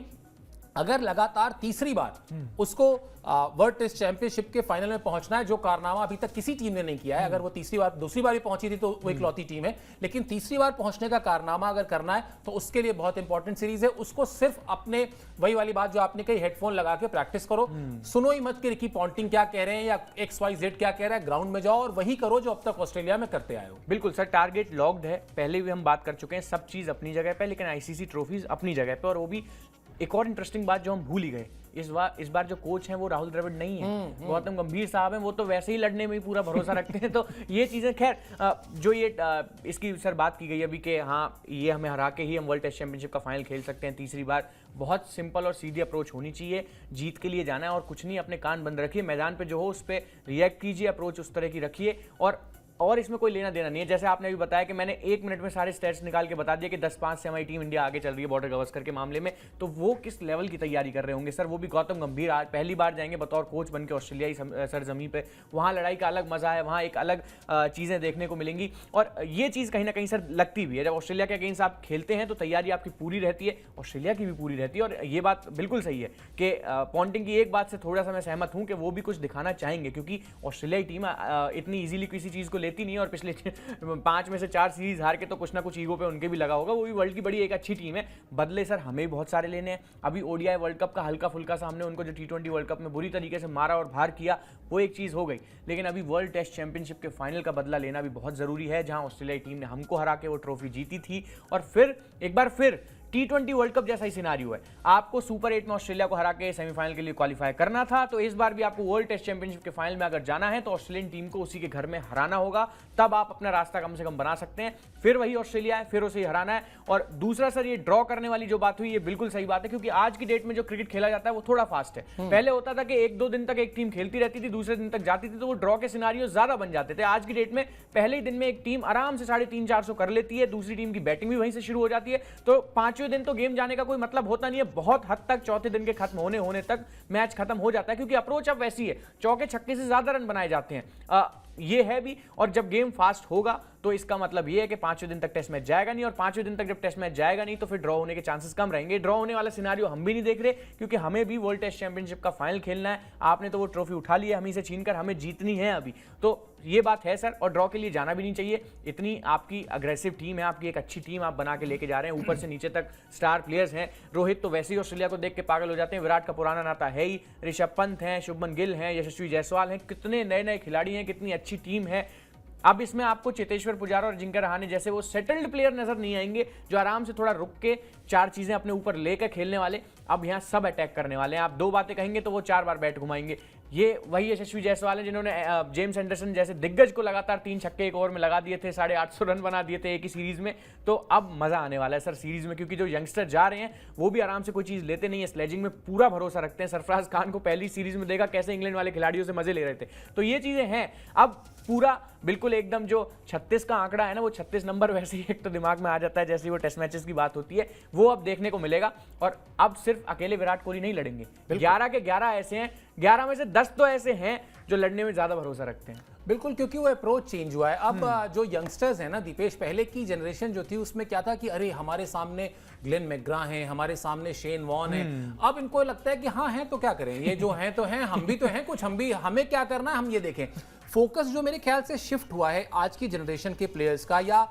अगर लगातार तीसरी बार उसको वर्ल्ड टेस्ट चैंपियनशिप के फाइनल में पहुंचना है, जो कारनामा अभी तक किसी टीम ने नहीं किया है। अगर वो दूसरी बार भी पहुंची थी तो वो इकलौती टीम है, लेकिन तीसरी बार पहुंचने का कारनामा अगर करना है तो उसके लिए बहुत इंपॉर्टेंट सीरीज है। उसको सिर्फ अपने वही वाली बात जो आपने कही, हेडफोन लगा के प्रैक्टिस करो, सुनो ही मत कि रिकी पॉन्टिंग क्या कह रहे हैं या XYZ क्या कह रहा है, ग्राउंड में जाओ और वही करो जो अब तक ऑस्ट्रेलिया में करते आए हो। बिल्कुल सर, टारगेट लॉक्ड है, पहले भी हम बात कर चुके हैं, सब चीज अपनी जगह पे, लेकिन ICC ट्रॉफीज अपनी जगह पे। और वो भी एक और इंटरेस्टिंग बात जो हम भूल ही गए, इस बार जो कोच हैं वो राहुल द्रविड़ नहीं है, गौतम गंभीर साहब हैं, वो तो वैसे ही लड़ने में ही पूरा भरोसा रखते हैं। तो ये चीजें खैर जो ये इसकी सर बात की गई अभी कि हाँ ये हमें हरा के ही हम वर्ल्ड टेस्ट चैंपियनशिप का फाइनल खेल सकते हैं तीसरी बार, बहुत सिंपल और सीधी अप्रोच होनी चाहिए, जीत के लिए जाना है और कुछ नहीं, अपने कान बंद रखिए, मैदान पे जो हो उस पर रिएक्ट कीजिए, अप्रोच उस तरह की रखिए और और इसमें कोई लेना देना नहीं है। जैसे आपने अभी बताया कि मैंने 1 मिनट में सारे स्टैट्स निकाल के बता दिया कि 10-5 से हमारी टीम इंडिया आगे चल रही है बॉर्डर गावस्कर के मामले में, तो वो किस लेवल की तैयारी कर रहे होंगे सर। वो भी गौतम गंभीर आज पहली बार जाएंगे बतौर कोच बन के ऑस्ट्रेलियाई सरजमी पे, वहाँ लड़ाई का अलग मजा है, वहाँ एक अलग चीज़ें देखने को मिलेंगी। और ये चीज़ कहीं ना कहीं सर लगती भी है, जब ऑस्ट्रेलिया के अगेंस्ट आप खेलते हैं तो तैयारी आपकी पूरी रहती है, ऑस्ट्रेलिया की भी पूरी रहती है। और ये बात बिल्कुल सही है कि पॉन्टिंग की एक बात से थोड़ा सा मैं सहमत हूँ कि वो भी कुछ दिखाना चाहेंगे, क्योंकि ऑस्ट्रेलियाई टीम इतनी ईजिली किसी चीज़ को लेती नहीं है, और पिछले 5 में से 4 सीरीज हार के तो कुछ ना कुछ ईगो पे उनके भी लगा होगा। वो भी वर्ल्ड की बड़ी एक अच्छी टीम है। बदले सर हमें बहुत सारे लेने हैं। अभी ओडीआई वर्ल्ड कप का हल्का फुल्का सा हमने उनको जो T20 वर्ल्ड कप में बुरी तरीके से मारा और भार किया, वो एक चीज़ हो गई, लेकिन अभी वर्ल्ड टेस्ट चैंपियनशिप के फाइनल का बदला लेना भी बहुत ज़रूरी है, जहां ऑस्ट्रेलियाई टीम ने हमको हरा के वो ट्रॉफी जीती थी। और फिर एक बार फिर T20 वर्ल्ड कप जैसा ही सिनारियो है, आपको सुपर 8 में ऑस्ट्रेलिया को हरा के सेमीफाइनल के लिए क्वालिफाई करना था, तो इस बार भी आपको वर्ल्ड टेस्ट चैंपियनशिप के फाइनल में अगर जाना है तो ऑस्ट्रेलियन टीम को उसी के घर में हराना होगा, तब आप अपना रास्ता कम से कम बना सकते हैं। फिर वही ऑस्ट्रेलिया है, फिर उसे ही हराना है। और दूसरा सर, ये ड्रॉ करने वाली जो बात हुई, ये बिल्कुल सही बात है, क्योंकि आज की डेट में जो क्रिकेट खेला जाता है वो थोड़ा फास्ट है। पहले होता था कि 1-2 दिन तक एक टीम खेलती रहती थी, दूसरे दिन तक जाती थी, तो वो ड्रॉ के सिनारियो ज्यादा बन जाते थे। आज की डेट में पहले ही दिन में एक टीम आराम से 350-400 कर लेती है, दूसरी टीम की बैटिंग भी वहीं से शुरू हो जाती है, तो 5वें दिन तो गेम जाने का कोई मतलब होता नहीं है। बहुत हद तक चौथे दिन के खत्म होने तक मैच खत्म हो जाता है, क्योंकि अप्रोच अब वैसी है, चौके छक्के से ज्यादा रन बनाए जाते हैं। ये है भी, और जब गेम फास्ट होगा तो इसका मतलब ये है कि 5वें दिन तक टेस्ट मैच जाएगा नहीं, और 5वें दिन तक जब टेस्ट मैच जाएगा नहीं तो फिर ड्रॉ होने के चांसेस कम रहेंगे। ड्रॉ होने वाला सिनारियो हम भी नहीं देख रहे, क्योंकि हमें भी वर्ल्ड टेस्ट चैंपियनशिप का फाइनल खेलना है। आपने तो वो ट्रॉफी उठा ली है हमें से छीनकर, हमें जीतनी है अभी, तो ये बात है सर। और ड्रॉ के लिए जाना भी नहीं चाहिए। इतनी आपकी अग्रेसिव टीम है, आपकी एक अच्छी टीम आप बना के लेके जा रहे हैं, ऊपर से नीचे तक स्टार प्लेयर्स हैं। रोहित तो वैसे ही ऑस्ट्रेलिया को देख के पागल हो जाते हैं, विराट का पुराना नाता है ही, ऋषभ पंत हैं, शुभमन गिल हैं, यशस्वी जायसवाल हैं, कितने नए नए खिलाड़ी हैं, कितनी अच्छी टीम है। अब इसमें आपको चेतेश्वर पुजारा और अजिंक्य रहाणे जैसे वो सेटल्ड प्लेयर नजर नहीं आएंगे, जो आराम से थोड़ा रुक के 4 चीजें अपने ऊपर लेकर खेलने वाले। अब यहाँ सब अटैक करने वाले हैं, आप 2 बातें कहेंगे तो वो 4 बार बैट घुमाएंगे। ये वही यशस्वी जायसवाल है जिन्होंने जेम्स एंडरसन जैसे दिग्गज को लगातार 3 छक्के एक ओवर में लगा दिए थे, 850 रन बना दिए थे एक ही सीरीज में। तो अब मजा आने वाला है सर सीरीज में, क्योंकि जो यंगस्टर जा रहे हैं वो भी आराम से कोई चीज लेते नहीं है, स्लेजिंग में पूरा भरोसा रखते हैं। सरफराज खान को पहली सीरीज में देखा कैसे इंग्लैंड वाले खिलाड़ियों से मजे ले रहे थे, तो ये चीजें हैं। अब पूरा बिल्कुल एकदम जो 36 का आंकड़ा है ना, वो 36 नंबर वैसे ही एक तो दिमाग में आ जाता है जैसे वो टेस्ट मैचेस की बात होती है, वो अब देखने को मिलेगा। और अब सिर्फ अकेले विराट कोहली नहीं लड़ेंगे, 11 के 11 ऐसे हैं, 11 में से 10 तो ऐसे हैं जो लड़ने में ज्यादा भरोसा रखते हैं। बिल्कुल, क्योंकि वो अप्रोच चेंज हुआ है। अब जो यंगस्टर्स हैं ना दीपेश, पहले की जनरेशन जो थी उसमें क्या था कि अरे हमारे सामने ग्लेन मैकग्रा हैं, हमारे सामने शेन वॉन है। अब इनको लगता है कि हाँ हैं तो क्या करें, ये जो हैं तो हैं, हम भी तो हैं कुछ, हमें क्या करना है हम ये देखें। फोकस जो मेरे ख्याल से शिफ्ट हुआ है आज की जनरेशन के प्लेयर्स का, या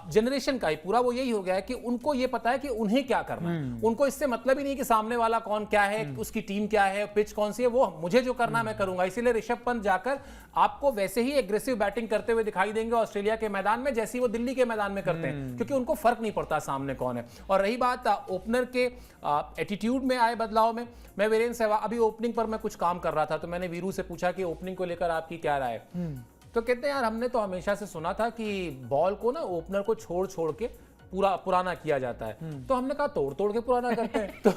जनरेशन का ही पूरा, वो यही हो गया है कि उनको ये पता है कि उन्हें क्या करना है। उनको इससे मतलब ही नहीं कि सामने वाला कौन क्या है, उसकी टीम क्या है, पिच कौन सी है, वो मुझे जो करना मैं करूंगा। इसीलिए ऋषभ पंत जाकर आपको वैसे ही एग्रेसिव बैटिंग करते हुए दिखाई देंगे ऑस्ट्रेलिया के मैदान में, जैसी वो दिल्ली के मैदान में करते हैं, क्योंकि उनको फर्क नहीं पड़ता सामने कौन है। और रही बात ओपनर के एटीट्यूड में आए बदलाव में, मैं वीरेंद्र सहवाग, अभी ओपनिंग पर मैं कुछ काम कर रहा था तो मैंने वीरू से पूछा कि ओपनिंग को लेकर आपकी क्या राय है, तो कहते हैं यार हमने तो हमेशा से सुना था कि बॉल को ना ओपनर को छोड़ छोड़ के पुराना किया जाता है। तो हमने कहा तोड़ तोड़ के पुराना करते हैं। तो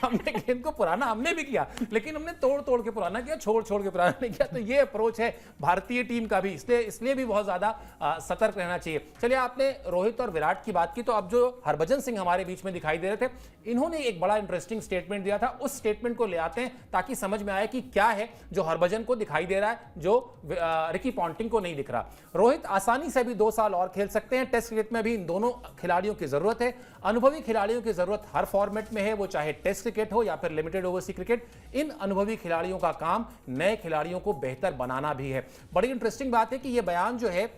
हमने गेंद को पुराना हमने भी किया, लेकिन हमने तोड़ तोड़ के पुराना किया, छोड़ छोड़ के पुराना नहीं किया। तो ये अप्रोच है भारतीय टीम का भी, इसलिए भी बहुत ज्यादा सतर्क रहना चाहिए। चलिए, आपने रोहित और विराट की बात की, तो अब जो हरभजन सिंह हमारे बीच में दिखाई दे रहे थे, इन्होंने एक बड़ा इंटरेस्टिंग स्टेटमेंट दिया था। उस स्टेटमेंट को ले आते हैं ताकि समझ में आए कि क्या है जो हरभजन को दिखाई दे रहा है, जो रिकी पॉन्टिंग को नहीं दिख रहा। रोहित आसानी से भी 2 साल और खेल सकते हैं, टेस्ट क्रिकेट में भी इन दोनों खिलाड़ियों की जरूरत है। अनुभवी खिलाड़ियों की जरूरत हर फॉर्मेट में है, वो चाहे टेस्ट क्रिकेट हो या फिर लिमिटेड ओवरसीज क्रिकेट। इन अनुभवी खिलाड़ियों का काम नए खिलाड़ियों को बेहतर बनाना भी है। बड़ी इंटरेस्टिंग बात है कि यह बयान जो है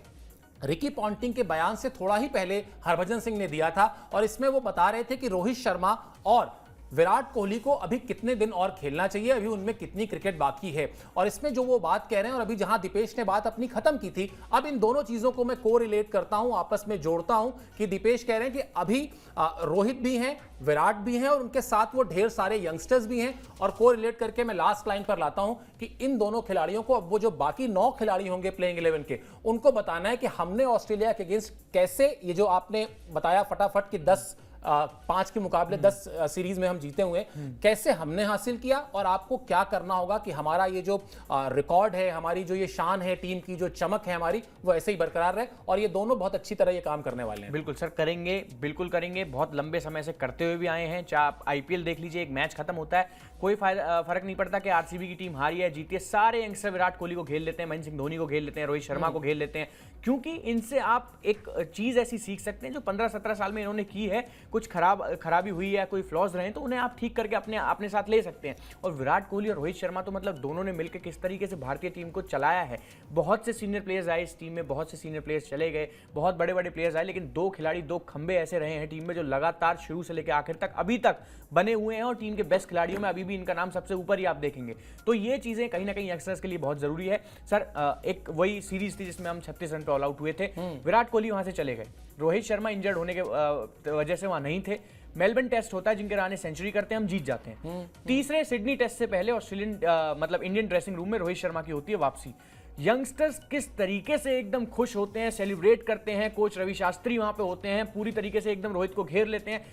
रिकी पॉन्टिंग के बयान से थोड़ा ही पहले हरभजन सिंह ने दिया था, और इसमें वो बता रहे थे कि रोहित शर्मा और विराट कोहली को अभी कितने दिन और खेलना चाहिए, अभी उनमें कितनी क्रिकेट बाकी है। और इसमें जो वो बात कह रहे हैं, और अभी जहां दीपेश ने बात अपनी खत्म की थी, अब इन दोनों चीजों को मैं कोरिलेट करता हूं, आपस में जोड़ता हूं कि दीपेश कह रहे हैं कि अभी रोहित भी हैं, विराट भी हैं, और उनके साथ वो ढेर सारे यंगस्टर्स भी हैं। और कोरिलेट करके मैं लास्ट लाइन पर लाता हूं कि इन दोनों खिलाड़ियों को, अब वो जो बाकी 9 खिलाड़ी होंगे प्लेइंग 11 के, उनको बताना है कि हमने ऑस्ट्रेलिया के अगेंस्ट कैसे, ये जो आपने बताया फटाफट कि 10 5 के मुकाबले 10 सीरीज में हम जीते हुए हैं। कैसे हमने हासिल किया और आपको क्या करना होगा कि हमारा ये जो रिकॉर्ड है, हमारी जो ये शान है, टीम की जो चमक है हमारी, वो ऐसे ही बरकरार रहे, और ये दोनों बहुत अच्छी तरह ये काम करने वाले हैं। बिल्कुल सर, करेंगे, बिल्कुल करेंगे, बहुत लंबे समय से करते हुए भी आए हैं। चाहे आप आईपीएल देख लीजिए, एक मैच खत्म होता है, कोई फर्क नहीं पड़ता कि आरसीबी की टीम हारी है जीती है, सारे यंगस्टर विराट कोहली को घेर लेते हैं, महेंद्र सिंह धोनी को घेर लेते हैं, रोहित शर्मा को घेर लेते हैं, क्योंकि इनसे आप एक चीज ऐसी सीख सकते हैं जो 15-17 साल में इन्होंने की है। कुछ खराबी हुई है, कोई फ्लॉज रहे तो उन्हें आप ठीक करके अपने साथ ले सकते हैं। और विराट कोहली और रोहित शर्मा तो मतलब दोनों ने मिलकर किस तरीके से भारतीय टीम को चलाया है। बहुत से सीनियर प्लेयर्स आए इस टीम में, बहुत से सीनियर प्लेयर्स चले गए, बहुत बड़े बड़े प्लेयर्स आए, लेकिन 2 खिलाड़ी, 2 खंबे ऐसे रहे हैं टीम में जो लगातार शुरू से लेकर आखिर तक अभी तक बने हुए हैं, और टीम के बेस्ट खिलाड़ियों में अभी भी इनका नाम सबसे ऊपर ही आप देखेंगे। तो ये चीजें कहीं ना कहीं यंगस्टर्स के लिए बहुत जरूरी है सर। एक वही सीरीज थी जिसमें हम 36 रन पे ऑल आउट हुए थे, विराट कोहली वहां से चले गए, रोहित शर्मा इंजर्ड होने के वजह से वहां नहीं थे। मेलबर्न टेस्ट होता है, जिनके राने सेंचुरी करते हैं, हम जीत जाते हैं। तीसरे सिडनी टेस्ट से पहले ऑस्ट्रेलियन मतलब इंडियन ड्रेसिंग रूम में रोहित शर्मा की होती है वापसी। यंगस्टर्स किस तरीके से एकदम खुश होते हैं, सेलिब्रेट करते हैं, कोच रवि शास्त्री वहां पे होते हैं, पूरी तरीके से एकदम रोहित को घेर लेते हैं,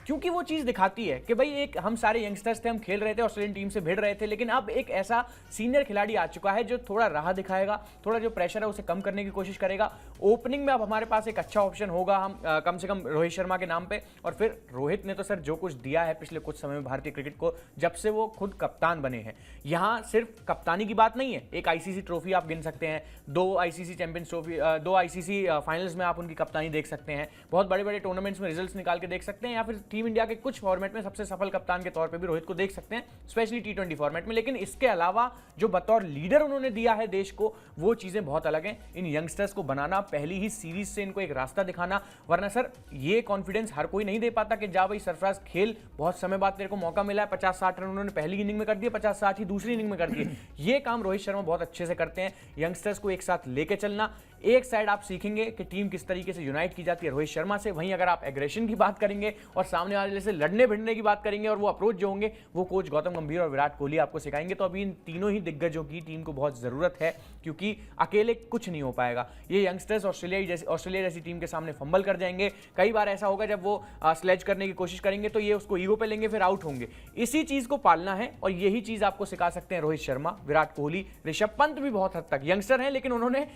क्योंकि वो चीज दिखाती है कि भाई एक हम सारे यंगस्टर्स थे, हम खेल रहे थे, ऑस्ट्रेलियन टीम से भिड़ रहे थे, लेकिन अब एक ऐसा सीनियर खिलाड़ी आ चुका है जो थोड़ा राह दिखाएगा, थोड़ा जो प्रेशर है उसे कम करने की कोशिश करेगा। ओपनिंग में अब हमारे पास एक अच्छा ऑप्शन होगा, हम कम से कम रोहित शर्मा के नाम पे। और फिर रोहित ने तो सर जो कुछ दिया है पिछले कुछ समय में भारतीय क्रिकेट को, जब से वो खुद कप्तान बने हैं। यहाँ सिर्फ कप्तानी की बात नहीं है, एक आईसीसी ट्रॉफी आप गिन सकते हैं, 2 ICC champions trophy, 2 ICC finals में आप उनकी कप्तानी देख सकते हैं, बहुत बड़े बड़े टूर्नामेंट्स में रिजल्ट्स निकाल के देख सकते हैं, या फिर टीम इंडिया के कुछ फॉर्मेट में सबसे सफल कप्तान के तौर पे भी रोहित को देख सकते हैं, स्पेशली T20 फॉर्मेट में। लेकिन इसके अलावा जो बतौर लीडर उन्होंने दिया है देश को, वो चीजें बहुत अलग हैं। इन यंगस्टर्स को बनाना, पहली ही सीरीज से इनको एक रास्ता दिखाना, वरना सर ये कॉन्फिडेंस हर कोई नहीं दे पाता कि जा भाई सरफराज खेल, बहुत समय बाद तेरे को मौका मिला है, 50-60 रन उन्होंने पहली इनिंग में कर दिए, 50-60 ही दूसरी इनिंग में कर दिए। ये काम रोहित शर्मा बहुत अच्छे से करते हैं। यंगस्टर्स को एक साथ लेके चलना, एक साइड आप सीखेंगे कि टीम किस तरीके से यूनाइट की जाती है रोहित शर्मा से, वहीं अगर आप एग्रेशन की बात करेंगे और सामने वाले से लड़ने भिड़ने की बात करेंगे और वो अप्रोच जो होंगे वो कोच गौतम गंभीर और विराट कोहली आपको सिखाएंगे। तो अभी इन तीनों ही दिग्गजों की टीम को बहुत जरूरत है, क्योंकि अकेले कुछ नहीं हो पाएगा। ये यंगस्टर्स ऑस्ट्रेलिया जैसी टीम के सामने फंबल कर जाएंगे। कई बार ऐसा होगा जब वो स्लेज करने की कोशिश करेंगे तो ये उसको ईगो पे लेंगे, फिर आउट होंगे। इसी चीज को पालना है, और यही चीज आपको सिखा सकते हैं रोहित शर्मा, विराट कोहली, ऋषभ पंत भी बहुत हद तक यंगस्टर हैं, लेकिन उन्होंने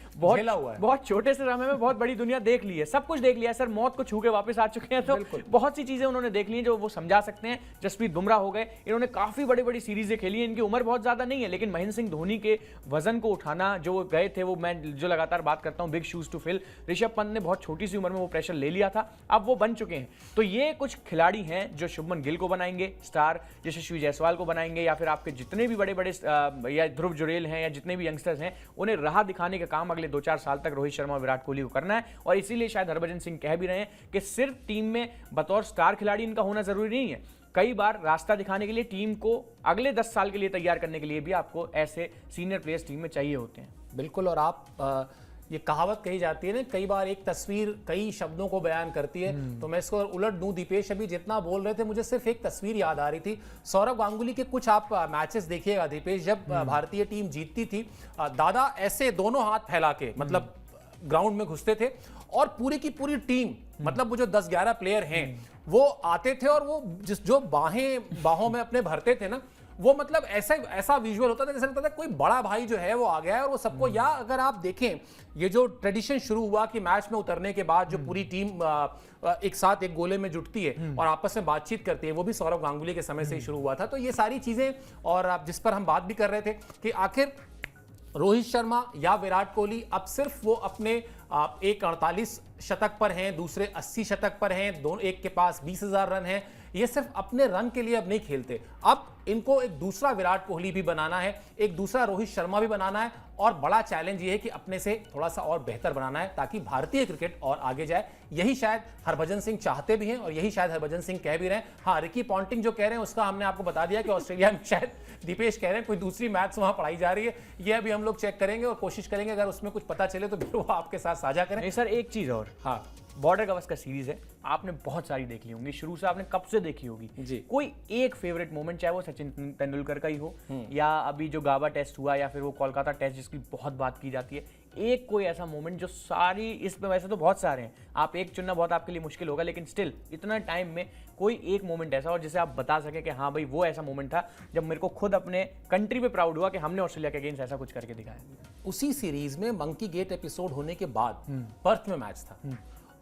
बहुत छोटे से समय में बहुत बड़ी दुनिया देख ली है, सब कुछ देख लिया सर, मौत को छू के वापस आ चुके हैं, तो बहुत सी चीजें उन्होंने देख ली हैं जो वो समझा सकते हैं। जसप्रीत बुमराह हो गए, इन्होंने काफी बड़ी बड़ी सीरीजें खेली हैं, इनकी उम्र बहुत ज्यादा नहीं है, लेकिन महेंद्र सिंह धोनी के वजन को उठाना जो गए थे, वो मैं जो लगातार बात करता हूं, big shoes to fill, Rishabh Pant ने बहुत छोटी सी उम्र में वो प्रेशर ले लिया था, अब वो बन चुके हैं। तो ये कुछ खिलाड़ी हैं जो शुभमन गिल को बनाएंगे स्टार, यशस्वी जायसवाल को बनाएंगे, या फिर आपके जितने भी बड़े बड़े या ध्रुव जुरेल हैं, या जितने भी यंगस्टर्स हैं, उन्हें राह दिखाने का काम अगले 2-4 साल तक रोहित शर्मा और विराट कोहली को करना है। और इसीलिए शायद हरभजन सिंह कह भी रहे हैं कि सिर्फ टीम में बतौर स्टार खिलाड़ी इनका होना जरूरी नहीं है, कई बार रास्ता दिखाने के लिए टीम को अगले 10 साल के लिए तैयार करने के लिए भी आपको ऐसे सीनियर प्लेयर्स टीम में चाहिए होते हैं। बिल्कुल, और आप ये कहावत कही जाती है ना, कई बार एक तस्वीर कई शब्दों को बयान करती है, तो मैं इसको उलट दूं, दीपेश अभी जितना बोल रहे थे मुझे सिर्फ एक तस्वीर याद आ रही थी। सौरव गांगुली के कुछ आप मैचेस देखिएगा दीपेश, जब भारतीय टीम जीतती थी, दादा ऐसे दोनों हाथ फैला के मतलब ग्राउंड में घुसते थे, और पूरी की पूरी टीम, मतलब वो जो 10-11 प्लेयर हैं वो आते थे, और वो जो बाहों में अपने भरते थे ना, वो मतलब ऐसा विजुअल होता था जैसे लगता था कोई बड़ा भाई जो है वो आ गया है, और वो सबको, या अगर आप देखें ये जो ट्रेडिशन शुरू हुआ कि मैच में उतरने के बाद जो पूरी टीम एक साथ एक गोले में जुटती है और आपस में बातचीत करती है, वो भी सौरव गांगुली के समय से ही शुरू हुआ था। तो ये सारी चीजें, और आप जिस पर हम बात भी कर रहे थे कि आखिर रोहित शर्मा या विराट कोहली अब सिर्फ वो अपने एक 48 शतक पर हैं, दूसरे 80 शतक पर हैं, दोनों एक के पास 20,000 रन हैं, ये सिर्फ अपने रन के लिए अब नहीं खेलते, अब इनको एक दूसरा विराट कोहली भी बनाना है, एक दूसरा रोहित शर्मा भी बनाना है, और बड़ा चैलेंज ये है कि अपने से थोड़ा सा और बेहतर बनाना है ताकि भारतीय क्रिकेट और आगे जाए। यही शायद हरभजन सिंह चाहते भी हैं, और यही शायद हरभजन सिंह कह भी रहे हैं। हाँ, रिकी पॉन्टिंग जो कह रहे हैं उसका हमने आपको बता दिया कि ऑस्ट्रेलिया में शायद दीपेश कह रहे हैं कोई दूसरी मैथ्स वहां पढ़ाई जा रही है, ये अभी हम लोग चेक करेंगे और कोशिश करेंगे, अगर उसमें कुछ पता चले तो फिर वो आपके साथ साझा करें। सर एक चीज और, हाँ, बॉर्डर गवस्कर सीरीज है, आपने बहुत सारी देख ली होंगी, शुरू से आपने कब से देखी होगी जी। कोई एक फेवरेट मोमेंट, चाहे वो सचिन तेंदुलकर का ही हो या अभी जो गाबा टेस्ट हुआ या फिर वो कोलकाता टेस्ट जिसकी बहुत बात की जाती है, एक कोई ऐसा मोमेंट जो सारी, इसमें वैसे तो बहुत सारे हैं, आप एक चुनना बहुत आपके लिए मुश्किल होगा, लेकिन स्टिल इतना टाइम में कोई एक मोमेंट ऐसा और जिसे आप बता सके कि हाँ भाई वो ऐसा मोमेंट था जब मेरे को खुद अपने कंट्री पे प्राउड हुआ कि हमने ऑस्ट्रेलिया के अगेंस्ट ऐसा कुछ करके दिखाया। उसी सीरीज में मंकी गेट एपिसोड होने के बाद पर्थ में मैच था,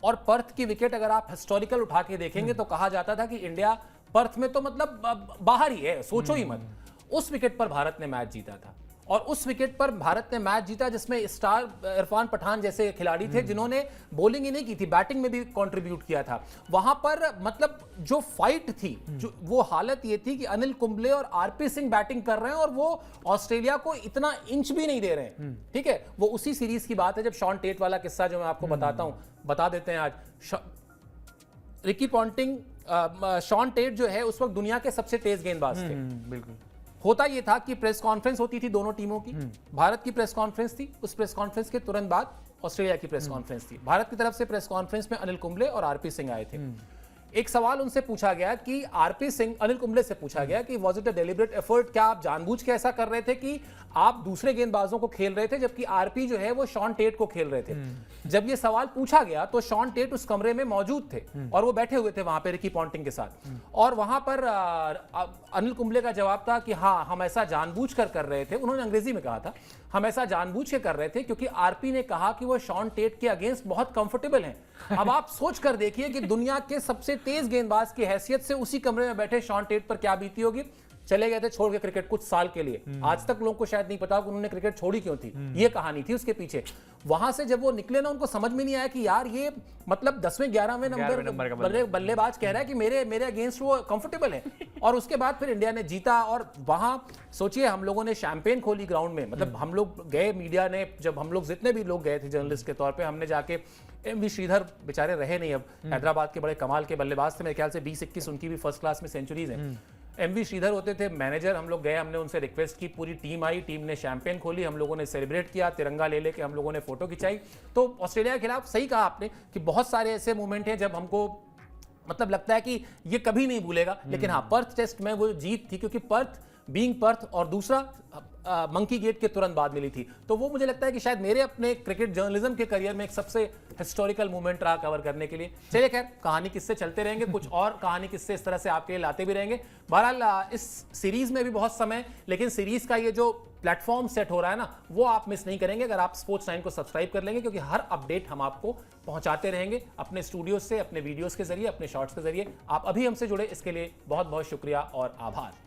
और पर्थ की विकेट अगर आप हिस्टोरिकल उठा के देखेंगे तो कहा जाता था कि इंडिया पर्थ में तो मतलब बाहर ही है, सोचो ही मत। उस विकेट पर भारत ने मैच जीता था, और उस विकेट पर भारत ने मैच जीता जिसमें स्टार इरफान पठान जैसे खिलाड़ी थे जिन्होंने बॉलिंग ही नहीं की थी, बैटिंग में भी कंट्रीब्यूट किया था। वहां पर मतलब जो फाइट थी, जो वो हालत ये थी कि अनिल कुंबले और आरपी सिंह बैटिंग कर रहे हैं और वो ऑस्ट्रेलिया को इतना इंच भी नहीं दे रहे हैं। ठीक है, वो उसी सीरीज की बात है जब शॉन टेट वाला किस्सा जो मैं आपको बताता हूं, बता देते हैं आज। रिकी पॉन्टिंग, शॉन टेट जो है उस वक्त दुनिया के सबसे तेज गेंदबाज थे। बिल्कुल। होता यह था कि प्रेस कॉन्फ्रेंस होती थी दोनों टीमों की, भारत की प्रेस कॉन्फ्रेंस थी, उस प्रेस कॉन्फ्रेंस के तुरंत बाद ऑस्ट्रेलिया की प्रेस कॉन्फ्रेंस थी। भारत की तरफ से प्रेस कॉन्फ्रेंस में अनिल कुंबले और आरपी सिंह आए थे। एक सवाल उनसे पूछा गया कि आरपी सिंह, अनिल कुंबले से पूछा गया कि was it a deliberate effort, क्या आप जानबूझ के ऐसा कर रहे थे कि आप दूसरे गेंदबाजों को खेल रहे थे जबकि आरपी जो है वो शॉन टेट को खेल रहे थे। जब ये सवाल पूछा गया तो शॉन टेट उस कमरे में मौजूद थे और वो बैठे हुए थे वहां पे रिकी पॉन्टिंग के साथ, और वहां पर अनिल कुंबले का जवाब था कि हाँ हम ऐसा जानबूझ कर रहे थे। उन्होंने अंग्रेजी में कहा था, हम ऐसा जानबूझ के कर रहे थे क्योंकि आरपी ने कहा कि वो शॉन टेट के अगेंस्ट बहुत कंफर्टेबल हैं। अब आप सोच कर देखिए कि दुनिया के सबसे तेज गेंदबाज की हैसियत से उसी कमरे में बैठे शॉन टेट पर क्या बीती होगी। चले गए थे छोड़ के क्रिकेट कुछ साल के लिए, आज तक लोगों को शायद नहीं पता कि उन्होंने क्रिकेट छोड़ी क्यों थी, ये कहानी थी उसके पीछे। वहां से जब वो निकले ना, उनको समझ में नहीं आया कि यार ये मतलब 10वें 11वें नंबर बल्लेबाज कह रहा है कि मेरे अगेंस्ट वो कंफर्टेबल है। और उसके बाद फिर इंडिया ने जीता, और वहां सोचिए हम लोगों ने शैंपेन खोली ग्राउंड में, मतलब हम लोग गए, मीडिया ने, जब हम लोग जितने भी लोग गए थे जर्नलिस्ट के तौर पे, हमने जाके एमवी श्रीधर बेचारे रहे नहीं, अब हैदराबाद के बड़े कमाल के बल्लेबाज थे, मेरे ख्याल से 20-21 उनकी भी फर्स्ट क्लास में सेंचुरीज हैं। एमवी श्रीधर होते थे मैनेजर, हम लोग गए, हमने उनसे रिक्वेस्ट की, पूरी टीम आई, टीम ने शैंपेन खोली, हम लोगों ने सेलिब्रेट किया, तिरंगा ले लेके हम लोगों ने फोटो खिंचाई। तो ऑस्ट्रेलिया के खिलाफ सही कहा आपने कि बहुत सारे ऐसे मोमेंट हैं जब हमको मतलब लगता है कि ये कभी नहीं भूलेगा। लेकिन हाँ, पर्थ टेस्ट में वो जीत थी क्योंकि पर्थ बीइंग पर्थ और दूसरा मंकी गेट के तुरंत बाद मिली थी। तो वो मुझे लगता है कि शायद मेरे अपने क्रिकेट जर्नलिज्म के करियर में एक सबसे हिस्टोरिकल मोमेंट रहा कवर करने के लिए। चलिए खैर, कहानी किस्से चलते रहेंगे, कुछ और कहानी किस्से इस तरह से आपके लिए लाते भी रहेंगे। बहरहाल इस सीरीज में भी बहुत समय, लेकिन सीरीज का ये जो प्लेटफॉर्म सेट हो रहा है ना, वो आप मिस नहीं करेंगे अगर आप स्पोर्ट्स 9 को सब्सक्राइब कर लेंगे, क्योंकि हर अपडेट हम आपको पहुंचाते रहेंगे अपने स्टूडियो से, अपने वीडियोस के जरिए, अपने शॉर्ट्स के जरिए। आप अभी हमसे जुड़े, इसके लिए बहुत बहुत शुक्रिया और आभार।